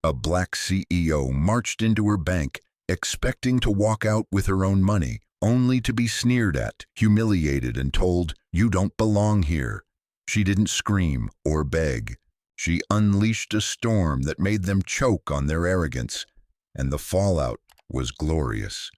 A black CEO marched into her bank, expecting to walk out with her own money, only to be sneered at, humiliated, and told, "You don't belong here." She didn't scream or beg. She unleashed a storm that made them choke on their arrogance, and the fallout was glorious.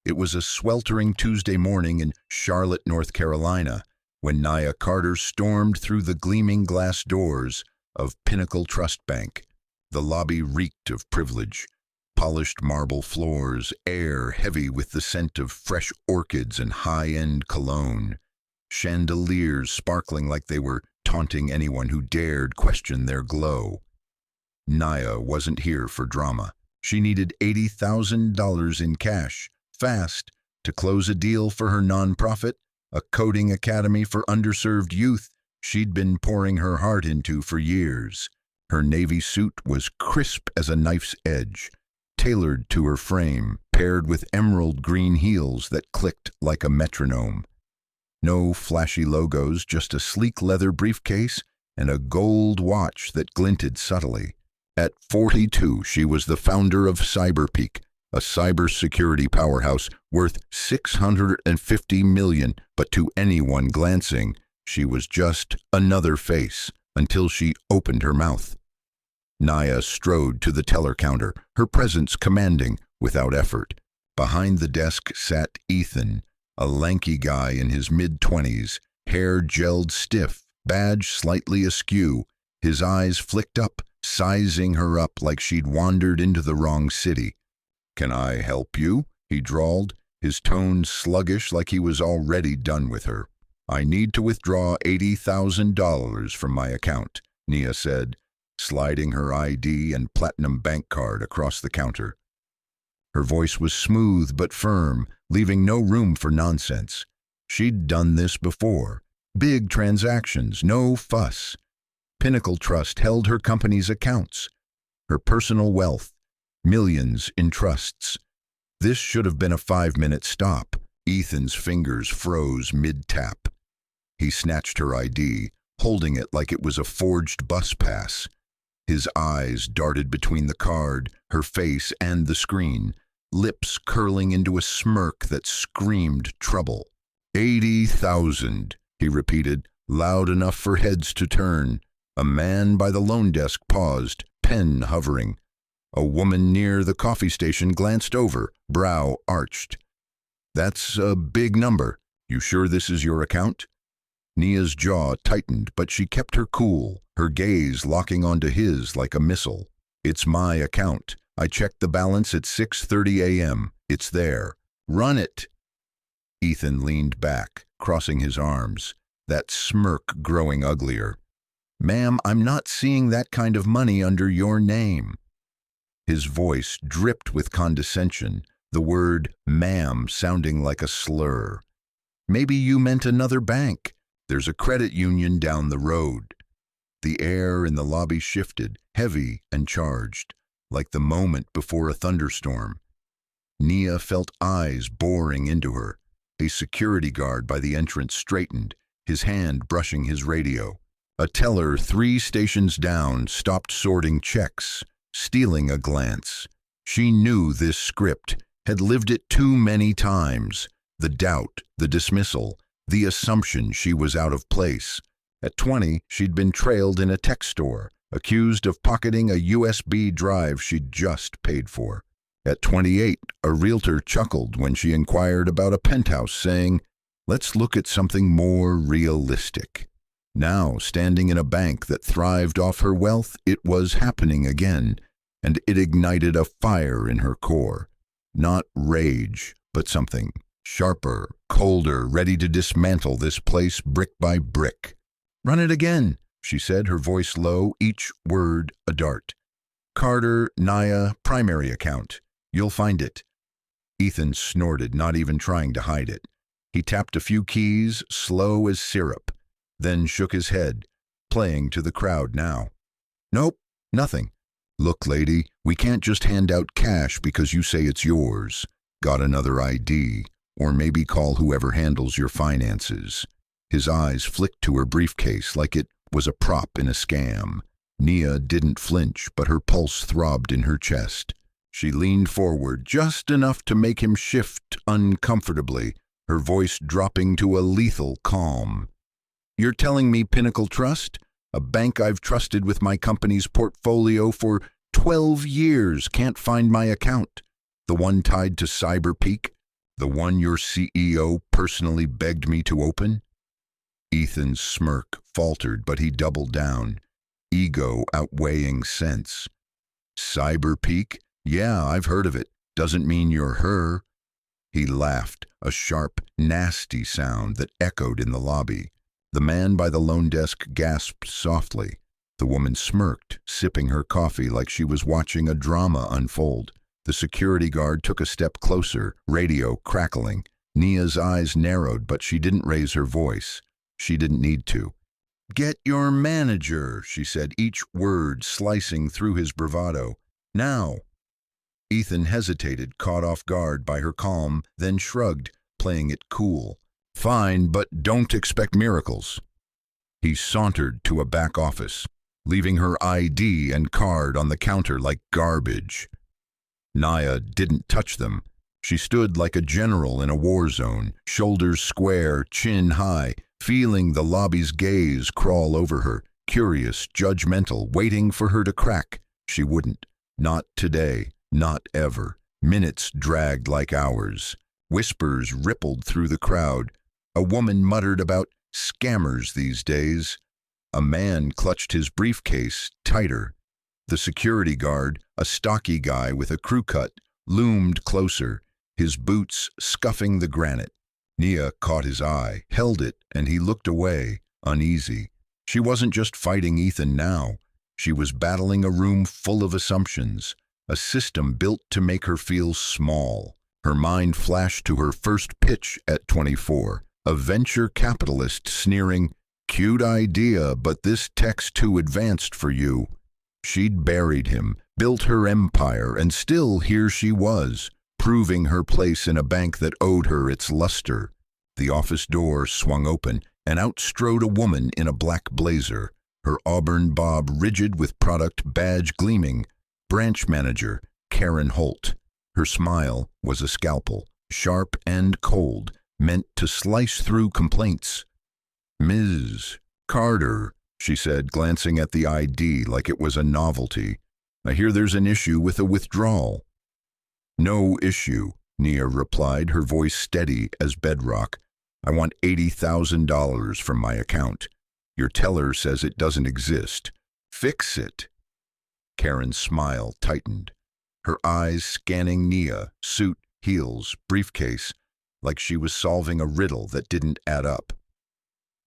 It was a sweltering Tuesday morning in Charlotte, North Carolina, when Nia Carter stormed through the gleaming glass doors of Pinnacle Trust Bank. The lobby reeked of privilege. Polished marble floors, air heavy with the scent of fresh orchids and high-end cologne. Chandeliers sparkling like they were taunting anyone who dared question their glow. Nia wasn't here for drama. She needed $80,000 in cash, fast, to close a deal for her nonprofit, a coding academy for underserved youth she'd been pouring her heart into for years. Her navy suit was crisp as a knife's edge, tailored to her frame, paired with emerald green heels that clicked like a metronome. No flashy logos, just a sleek leather briefcase and a gold watch that glinted subtly. At 42, she was the founder of CyberPeak, a cybersecurity powerhouse worth $650 million, but to anyone glancing, she was just another face until she opened her mouth. Nia strode to the teller counter, her presence commanding without effort. Behind the desk sat Ethan, a lanky guy in his mid-20s, hair gelled stiff, badge slightly askew, his eyes flicked up, sizing her up like she'd wandered into the wrong city. "Can I help you?" he drawled, his tone sluggish like he was already done with her. "I need to withdraw $80,000 from my account," Nia said, sliding her ID and platinum bank card across the counter. Her voice was smooth but firm, leaving no room for nonsense. She'd done this before. Big transactions, no fuss. Pinnacle Trust held her company's accounts, her personal wealth, millions in trusts. This should have been a 5-minute stop. Ethan's fingers froze mid-tap. He snatched her ID, holding it like it was a forged bus pass. His eyes darted between the card, her face, and the screen, lips curling into a smirk that screamed trouble. 80,000, he repeated, loud enough for heads to turn. A man by the loan desk paused, pen hovering. A woman near the coffee station glanced over, brow arched. "That's a big number. You sure this is your account?" Nia's jaw tightened, but she kept her cool, her gaze locking onto his like a missile. "It's my account. I checked the balance at 6:30 a.m. It's there. Run it." Ethan leaned back, crossing his arms, that smirk growing uglier. "Ma'am, I'm not seeing that kind of money under your name." His voice dripped with condescension, the word ma'am sounding like a slur. "Maybe you meant another bank. There's a credit union down the road." The air in the lobby shifted, heavy and charged, like the moment before a thunderstorm. Nia felt eyes boring into her. A security guard by the entrance straightened, his hand brushing his radio. A teller 3 stations down stopped sorting checks, stealing a glance. She knew this script, had lived it too many times. The doubt, the dismissal, the assumption she was out of place. At 20, she'd been trailed in a tech store, accused of pocketing a USB drive she'd just paid for. At 28, a realtor chuckled when she inquired about a penthouse, saying, "Let's look at something more realistic." Now, standing in a bank that thrived off her wealth, it was happening again, and it ignited a fire in her core. Not rage, but something sharper, colder, ready to dismantle this place brick by brick. "Run it again," she said, her voice low, each word a dart. "Carter, Nia, primary account. You'll find it." Ethan snorted, not even trying to hide it. He tapped a few keys, slow as syrup, then shook his head, playing to the crowd now. "Nope, nothing. Look, lady, we can't just hand out cash because you say it's yours. Got another ID, or maybe call whoever handles your finances." His eyes flicked to her briefcase like it was a prop in a scam. Nia didn't flinch, but her pulse throbbed in her chest. She leaned forward just enough to make him shift uncomfortably, her voice dropping to a lethal calm. "You're telling me Pinnacle Trust, a bank I've trusted with my company's portfolio for 12 years, can't find my account? The one tied to CyberPeak? The one your CEO personally begged me to open?" Ethan's smirk faltered, but he doubled down, ego outweighing sense. "CyberPeak? Yeah, I've heard of it. Doesn't mean you're her." He laughed, a sharp, nasty sound that echoed in the lobby. The man by the loan desk gasped softly. The woman smirked, sipping her coffee like she was watching a drama unfold. The security guard took a step closer, radio crackling. Nia's eyes narrowed, but she didn't raise her voice. She didn't need to. "Get your manager," she said, each word slicing through his bravado. "Now." Ethan hesitated, caught off guard by her calm, then shrugged, playing it cool. "Fine, but don't expect miracles." He sauntered to a back office, leaving her ID and card on the counter like garbage. Nia didn't touch them. She stood like a general in a war zone, shoulders square, chin high, feeling the lobby's gaze crawl over her, curious, judgmental, waiting for her to crack. She wouldn't. Not today. Not ever. Minutes dragged like hours. Whispers rippled through the crowd. A woman muttered about scammers these days. A man clutched his briefcase tighter. The security guard, a stocky guy with a crew cut, loomed closer, his boots scuffing the granite. Nia caught his eye, held it, and he looked away, uneasy. She wasn't just fighting Ethan now. She was battling a room full of assumptions, a system built to make her feel small. Her mind flashed to her first pitch at 24, a venture capitalist sneering, "Cute idea, but this tech's too advanced for you." She'd buried him, built her empire, and still here she was, proving her place in a bank that owed her its luster. The office door swung open, and out strode a woman in a black blazer, her auburn bob rigid with product badge gleaming. Branch manager, Karen Holt. Her smile was a scalpel, sharp and cold, meant to slice through complaints. "Ms. Carter," she said, glancing at the ID like it was a novelty. "I hear there's an issue with a withdrawal." "No issue," Nia replied, her voice steady as bedrock. "I want $80,000 from my account. Your teller says it doesn't exist. Fix it." Karen's smile tightened, her eyes scanning Nia, suit, heels, briefcase, like she was solving a riddle that didn't add up.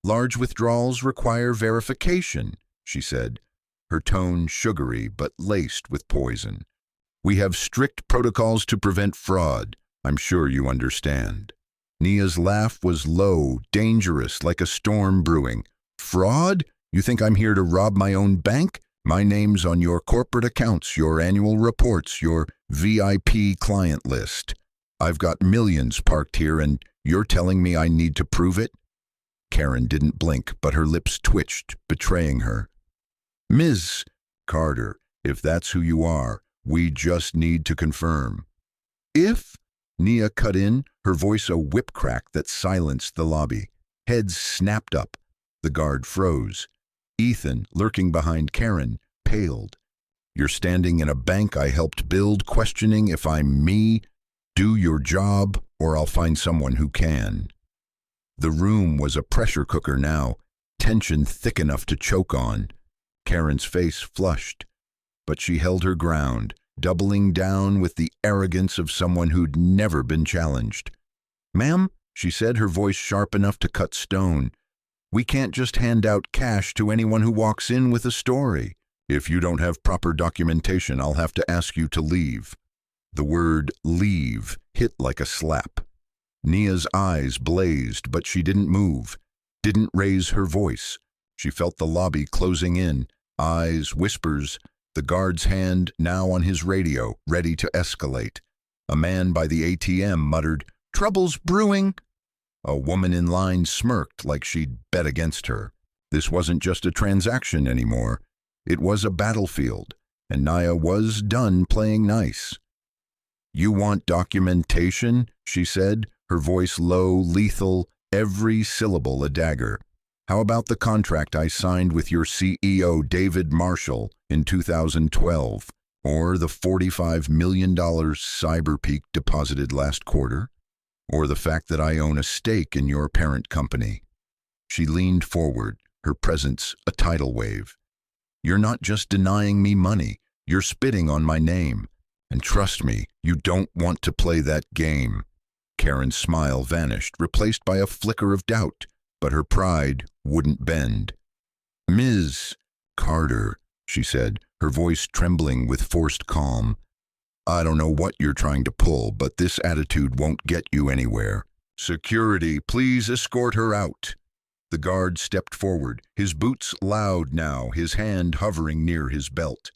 "Large withdrawals require verification," she said, her tone sugary but laced with poison. "We have strict protocols to prevent fraud. I'm sure you understand." Nia's laugh was low, dangerous, like a storm brewing. "Fraud? You think I'm here to rob my own bank? My name's on your corporate accounts, your annual reports, your VIP client list. I've got millions parked here, and you're telling me I need to prove it?" Karen didn't blink, but her lips twitched, betraying her. "Ms. Carter, if that's who you are, we just need to confirm." "If?" Nia cut in, her voice a whip crack that silenced the lobby. Heads snapped up. The guard froze. Ethan, lurking behind Karen, paled. "You're standing in a bank I helped build, questioning if I'm me? Do your job, or I'll find someone who can." The room was a pressure cooker now, tension thick enough to choke on. Karen's face flushed, but she held her ground, doubling down with the arrogance of someone who'd never been challenged. "Ma'am," she said, her voice sharp enough to cut stone, "we can't just hand out cash to anyone who walks in with a story. If you don't have proper documentation, I'll have to ask you to leave." The word "leave" hit like a slap. Nia's eyes blazed, but she didn't move, didn't raise her voice. She felt the lobby closing in, eyes, whispers, the guard's hand now on his radio, ready to escalate. A man by the ATM muttered, "Trouble's brewing." A woman in line smirked like she'd bet against her. This wasn't just a transaction anymore. It was a battlefield, and Naya was done playing nice. "You want documentation?" she said, her voice low, lethal, every syllable a dagger. "How about the contract I signed with your CEO, David Marshall, in 2012? Or the $45 million Cyberpeak deposited last quarter? Or the fact that I own a stake in your parent company?" She leaned forward, her presence a tidal wave. "You're not just denying me money, you're spitting on my name. And trust me, you don't want to play that game." Karen's smile vanished, replaced by a flicker of doubt, but her pride wouldn't bend. "Ms. Carter," she said, her voice trembling with forced calm, "I don't know what you're trying to pull, but this attitude won't get you anywhere. Security, please escort her out." The guard stepped forward, his boots loud now, his hand hovering near his belt.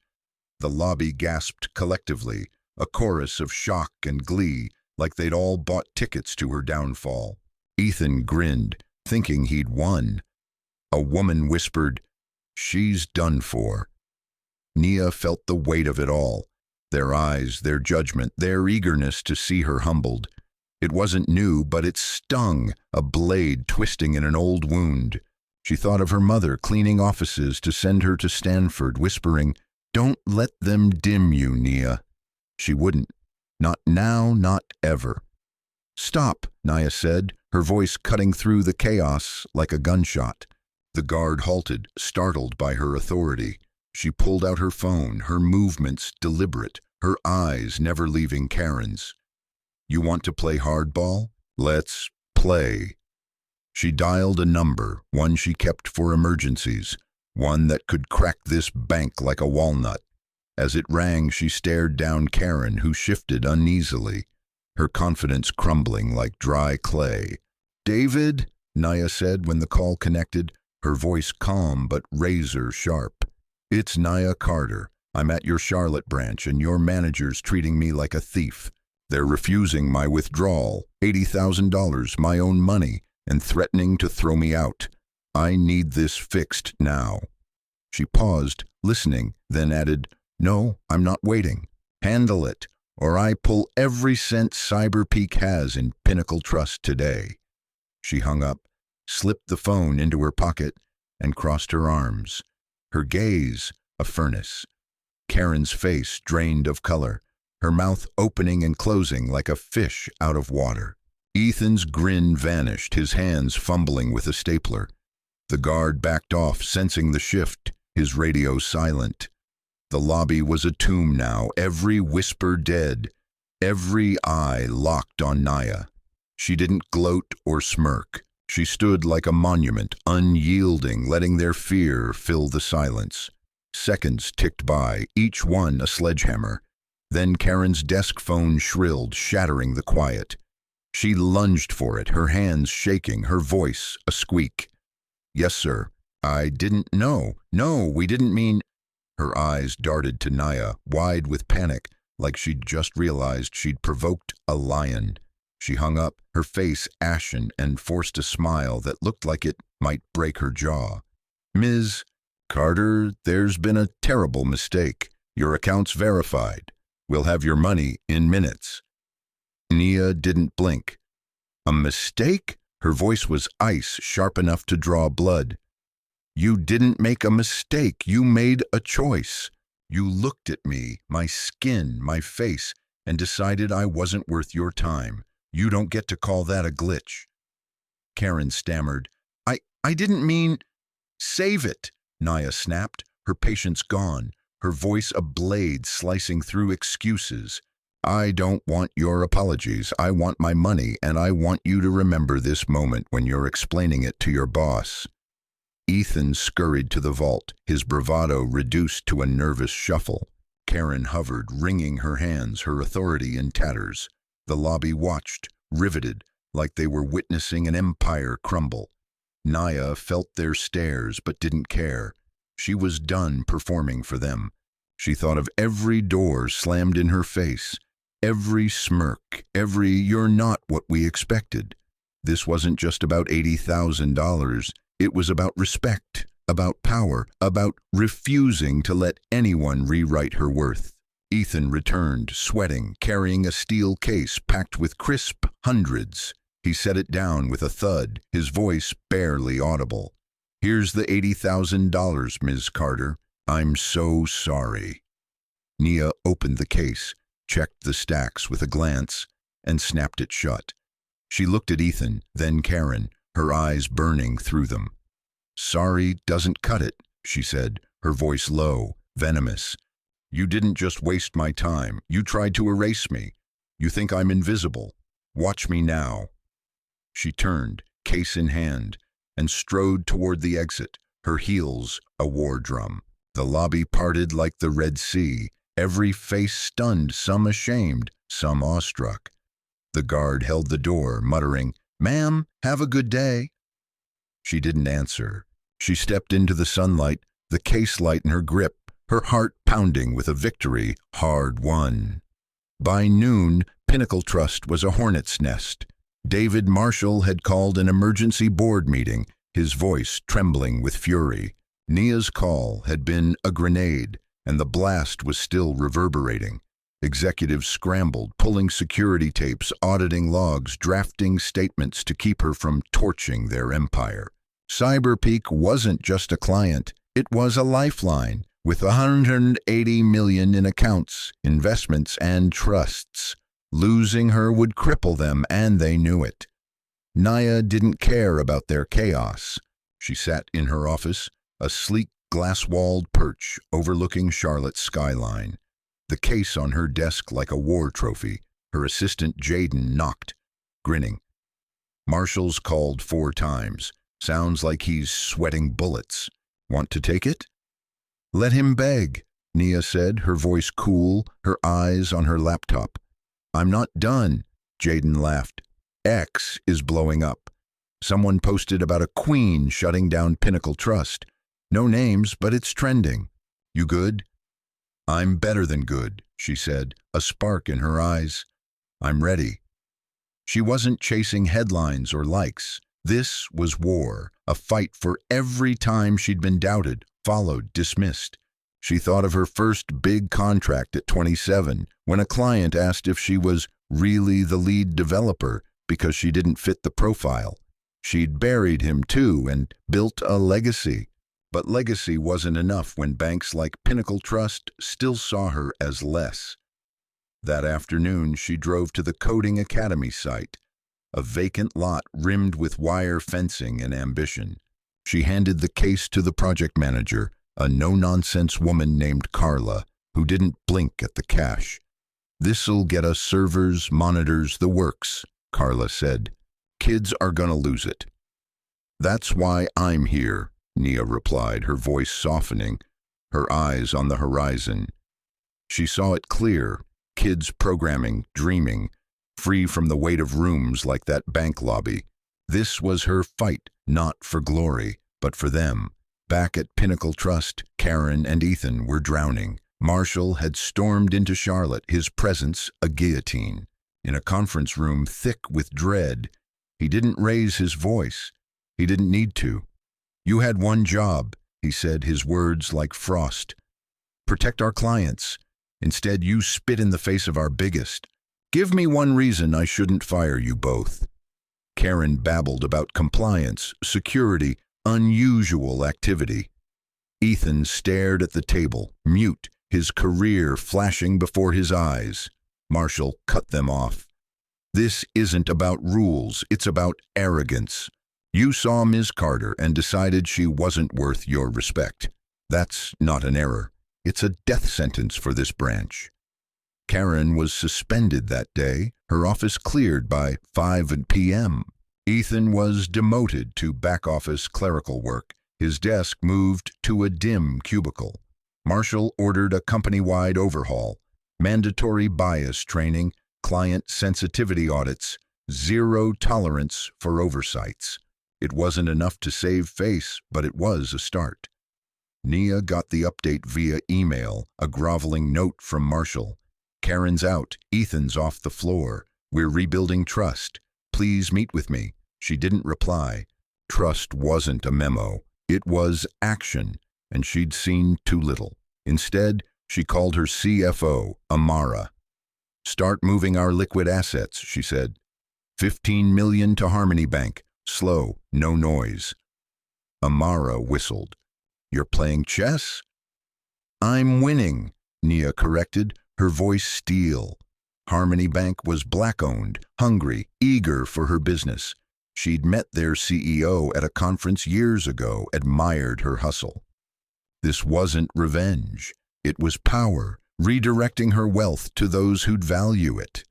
The lobby gasped collectively, a chorus of shock and glee, like they'd all bought tickets to her downfall. Ethan grinned, thinking he'd won. A woman whispered, "She's done for." Nia felt the weight of it all, their eyes, their judgment, their eagerness to see her humbled. It wasn't new, but it stung, a blade twisting in an old wound. She thought of her mother cleaning offices to send her to Stanford, whispering, "Don't let them dim you, Nia." She wouldn't. Not now, not ever. "Stop," Nia said, her voice cutting through the chaos like a gunshot. The guard halted, startled by her authority. She pulled out her phone, her movements deliberate, her eyes never leaving Karen's. "You want to play hardball? Let's play." She dialed a number, one she kept for emergencies, one that could crack this bank like a walnut. As it rang, she stared down Karen, who shifted uneasily, her confidence crumbling like dry clay. "David," Nia said when the call connected, her voice calm but razor sharp. "It's Nia Carter. I'm at your Charlotte branch, and your manager's treating me like a thief. They're refusing my withdrawal, $80,000, my own money, and threatening to throw me out. I need this fixed now." She paused, listening, then added, "No, I'm not waiting. Handle it, or I pull every cent Cyberpeak has in Pinnacle Trust today." She hung up, slipped the phone into her pocket, and crossed her arms. Her gaze, a furnace. Karen's face drained of color, her mouth opening and closing like a fish out of water. Ethan's grin vanished, his hands fumbling with a stapler. The guard backed off, sensing the shift, his radio silent. The lobby was a tomb now, every whisper dead, every eye locked on Nia. She didn't gloat or smirk. She stood like a monument, unyielding, letting their fear fill the silence. Seconds ticked by, each one a sledgehammer. Then Karen's desk phone shrilled, shattering the quiet. She lunged for it, her hands shaking, her voice a squeak. "Yes, sir. I didn't know. No, we didn't mean—" Her eyes darted to Nia, wide with panic, like she'd just realized she'd provoked a lion. She hung up, her face ashen, and forced a smile that looked like it might break her jaw. "Ms. Carter, there's been a terrible mistake. Your account's verified. We'll have your money in minutes." Nia didn't blink. "A mistake?" Her voice was ice, sharp enough to draw blood. "You didn't make a mistake. You made a choice. You looked at me, my skin, my face, and decided I wasn't worth your time. You don't get to call that a glitch." Karen stammered, I didn't mean—" "Save it," Nia snapped, her patience gone, her voice a blade slicing through excuses. "I don't want your apologies. I want my money, and I want you to remember this moment when you're explaining it to your boss." Ethan scurried to the vault, his bravado reduced to a nervous shuffle. Karen hovered, wringing her hands, her authority in tatters. The lobby watched, riveted, like they were witnessing an empire crumble. Nia felt their stares but didn't care. She was done performing for them. She thought of every door slammed in her face, every smirk, every "you're not what we expected." This wasn't just about $80,000. It was about respect, about power, about refusing to let anyone rewrite her worth. Ethan returned, sweating, carrying a steel case packed with crisp hundreds. He set it down with a thud, his voice barely audible. "Here's the $80,000, Ms. Carter. I'm so sorry." Nia opened the case, checked the stacks with a glance, and snapped it shut. She looked at Ethan, then Karen, her eyes burning through them. "Sorry doesn't cut it," she said, her voice low, venomous. "You didn't just waste my time. You tried to erase me. You think I'm invisible. Watch me now." She turned, case in hand, and strode toward the exit, her heels a war drum. The lobby parted like the Red Sea, every face stunned, some ashamed, some awestruck. The guard held the door, muttering, "Ma'am, have a good day." She didn't answer. She stepped into the sunlight, the case light in her grip, her heart pounding with a victory hard won. By noon, Pinnacle Trust was a hornet's nest. David Marshall had called an emergency board meeting, his voice trembling with fury. Nia's call had been a grenade, and the blast was still reverberating. Executives scrambled, pulling security tapes, auditing logs, drafting statements to keep her from torching their empire. Cyberpeak wasn't just a client, it was a lifeline, with $180 million in accounts, investments, and trusts. Losing her would cripple them, and they knew it. Nia didn't care about their chaos. She sat in her office, a sleek, glass-walled perch overlooking Charlotte's skyline. The case on her desk like a war trophy. Her assistant Jaden knocked, grinning. Marshall's called 4 times. Sounds like he's sweating bullets. Want to take it? "Let him beg," Nia said, her voice cool, her eyes on her laptop. "I'm not done," Jaden laughed. "X is blowing up. Someone posted about a queen shutting down Pinnacle Trust. No names, but it's trending. You good?" "I'm better than good," she said, a spark in her eyes. "I'm ready." She wasn't chasing headlines or likes. This was war, a fight for every time she'd been doubted, followed, dismissed. She thought of her first big contract at 27, when a client asked if she was really the lead developer because she didn't fit the profile. She'd buried him too and built a legacy. But legacy wasn't enough when banks like Pinnacle Trust still saw her as less. That afternoon, she drove to the Coding Academy site, a vacant lot rimmed with wire fencing and ambition. She handed the case to the project manager, a no-nonsense woman named Carla, who didn't blink at the cash. "This'll get us servers, monitors, the works," Carla said. "Kids are gonna lose it." "That's why I'm here," Nia replied, her voice softening, her eyes on the horizon. She saw it clear, kids programming, dreaming, free from the weight of rooms like that bank lobby. This was her fight, not for glory, but for them. Back at Pinnacle Trust, Karen and Ethan were drowning. Marshall had stormed into Charlotte, his presence a guillotine. In a conference room thick with dread, he didn't raise his voice. He didn't need to. "You had one job," he said, his words like frost. "Protect our clients. Instead, you spit in the face of our biggest. Give me one reason I shouldn't fire you both." Karen babbled about compliance, security, unusual activity. Ethan stared at the table, mute, his career flashing before his eyes. Marshall cut them off. "This isn't about rules, it's about arrogance. You saw Ms. Carter and decided she wasn't worth your respect. That's not an error. It's a death sentence for this branch." Karen was suspended that day, her office cleared by 5 p.m. Ethan was demoted to back-office clerical work, his desk moved to a dim cubicle. Marshall ordered a company-wide overhaul, mandatory bias training, client sensitivity audits, zero tolerance for oversights. It wasn't enough to save face, but it was a start. Nia got the update via email, a groveling note from Marshall. "Karen's out, Ethan's off the floor. We're rebuilding trust. Please meet with me." She didn't reply. Trust wasn't a memo. It was action, and she'd seen too little. Instead, she called her CFO, Amara. "Start moving our liquid assets," she said. 15 million to Harmony Bank. Slow, no noise. Amara whistled. "You're playing chess?" "I'm winning," Nia corrected, her voice steel. Harmony Bank was black-owned, hungry, eager for her business. She'd met their CEO at a conference years ago, admired her hustle. This wasn't revenge. It was power, redirecting her wealth to those who'd value it.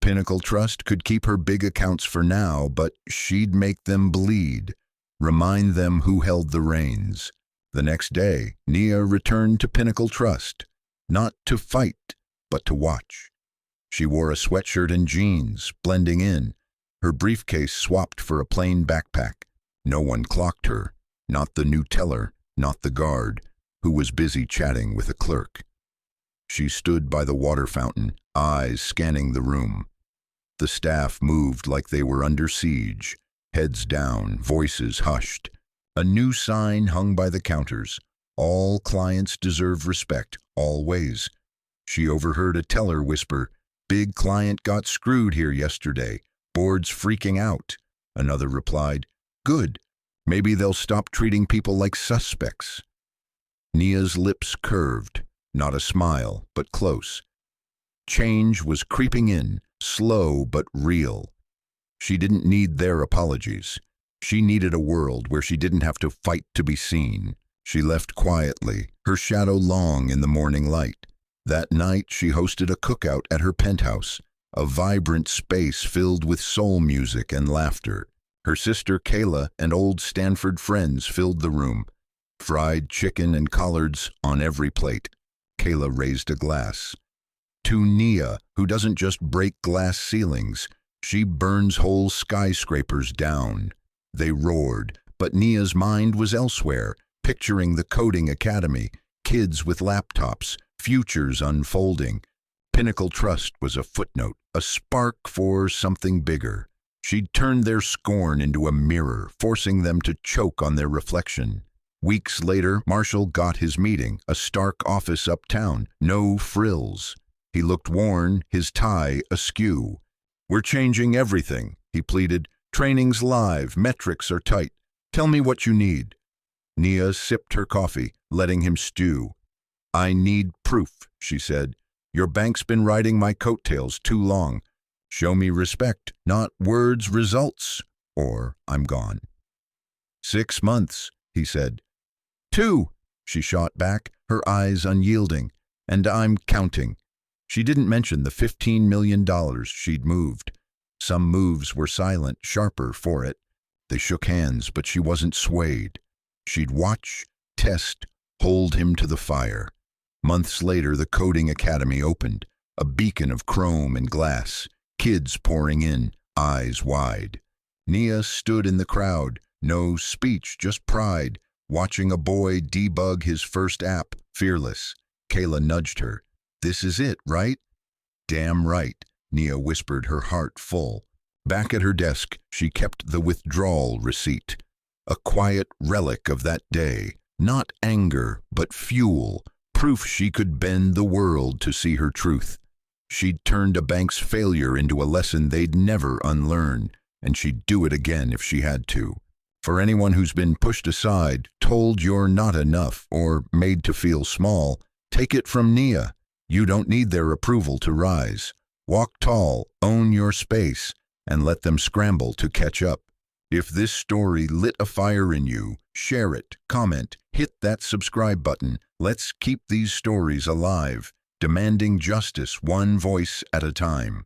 Pinnacle Trust could keep her big accounts for now, but she'd make them bleed, remind them who held the reins. The next day, Nia returned to Pinnacle Trust, not to fight, but to watch. She wore a sweatshirt and jeans, blending in, her briefcase swapped for a plain backpack. No one clocked her, not the new teller, not the guard, who was busy chatting with a clerk. She stood by the water fountain, eyes scanning the room. The staff moved like they were under siege, heads down, voices hushed. A new sign hung by the counters. All clients deserve respect, always. She overheard a teller whisper, "Big client got screwed here yesterday. Board's freaking out." Another replied, "Good. Maybe they'll stop treating people like suspects." Nia's lips curved, not a smile, but close. Change was creeping in, slow but real. She didn't need their apologies. She needed a world where she didn't have to fight to be seen. She left quietly, her shadow long in the morning light. That night she hosted a cookout at her penthouse, a vibrant space filled with soul music and laughter. Her sister Kayla and old Stanford friends filled the room. Fried chicken and collards on every plate. Kayla raised a glass. To Nia, who doesn't just break glass ceilings, she burns whole skyscrapers down. They roared, but Nia's mind was elsewhere, picturing the coding academy, kids with laptops, futures unfolding. Pinnacle Trust was a footnote, a spark for something bigger. She'd turned their scorn into a mirror, forcing them to choke on their reflection. Weeks later, Marshall got his meeting, a stark office uptown, no frills. He looked worn, his tie askew. "We're changing everything," he pleaded. "Training's live, metrics are tight. Tell me what you need." Nia sipped her coffee, letting him stew. "I need proof," she said. "Your bank's been riding my coattails too long. Show me respect, not words, results, or I'm gone." 6 months, he said. 2, she shot back, her eyes unyielding. "And I'm counting." She didn't mention the $15 million she'd moved. Some moves were silent, sharper for it. They shook hands, but she wasn't swayed. She'd watch, test, hold him to the fire. Months later, the coding academy opened, a beacon of chrome and glass, kids pouring in, eyes wide. Nia stood in the crowd, no speech, just pride, watching a boy debug his first app, fearless. Kayla nudged her. "This is it, right?" "Damn right," Nia whispered, her heart full. Back at her desk, she kept the withdrawal receipt, a quiet relic of that day, not anger, but fuel, proof she could bend the world to see her truth. She'd turned a bank's failure into a lesson they'd never unlearn, and she'd do it again if she had to. For anyone who's been pushed aside, told you're not enough, or made to feel small, take it from Nia. You don't need their approval to rise. Walk tall, own your space, and let them scramble to catch up. If this story lit a fire in you, share it, comment, hit that subscribe button. Let's keep these stories alive, demanding justice one voice at a time.